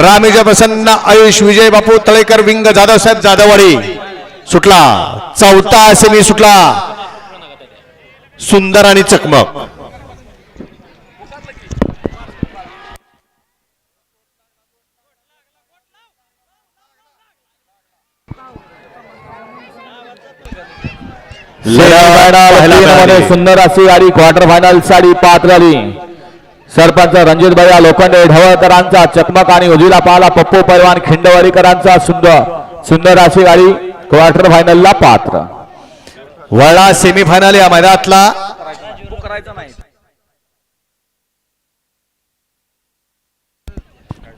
रामेजा प्रसन्न आयुष विजय बापू Talekar wing Jadhav साहेब जाधववाडी सुटला। चौथा semi सुटला सुंदर आणि चकमक। सुंदर अशी गाडी क्वार्टर फायनल साठी पात्र झाली। सरपंच रणजित भैया लोखंडे ढवळकरांचा चकमक आणि उजवीला पाहला पप्पू पैलवान खिंडवाडीकरांचा सुंदर अशी गाडी क्वार्टर फायनलला पात्र। वळा सेमीफायनल या मैदानातला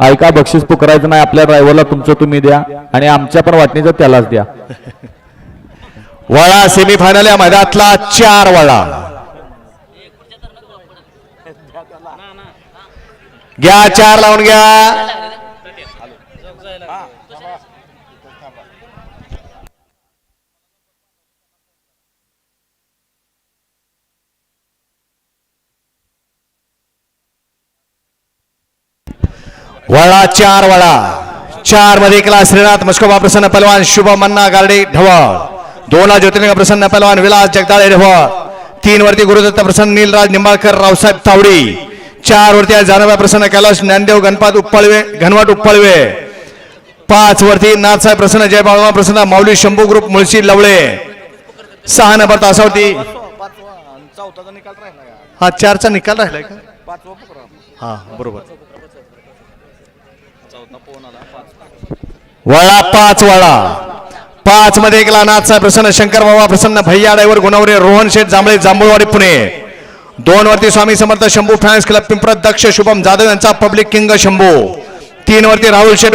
ऐका बक्षीस पुकारायचं नाही आपल्या ड्रायव्हरला तुमचं तुम्ही द्या आणि आमच्या पण वाटणीचं त्यालाच द्या। वळा सेमीफायनल या मैदानातला 4 वळा घ्या 4 लावून घ्या। वळा 4 वळा 4 मध्ये एकला श्रीनाथ मस्कोबा प्रसन्न पहलवान शुभ मन्ना गार्डे ढवळ। 2 ला ज्योतिर्लिंग प्रसन्न पहलवान विलास जगदाळे ढवळ। 3 वरती गुरुदत्त प्रसन्न नीलराज निंबाळकर रावसाहेब तावडी। 4 वरती जानबा प्रसन्न कैलाश ज्ञानदेव गणपत उपळवे घनवाट उपळवे। 5 वरती नाथसाहेब प्रसन्न जय बाळवा प्रसन्न माऊली शंभू ग्रुप मुळशी लवळे। 6 नंबर तासावरती हा 4 चा निकाल राहिलाय का? हा बरोबर। वळा 5 वळा 5 मध्ये एकला नाथसाहेब प्रसन्न शंकर बाबा प्रसन्न भैया ड्रायव्हर गुणवरे रोहन शेठ जांभळे जांभूळवाडी पुणे। 2 वरती स्वामी समर्थ शंभू फॅन्स क्लब पिंपरत दक्ष शुभम जाधव यांचा पब्लिक किंग शंभू। 3 वरती राहुल शेठ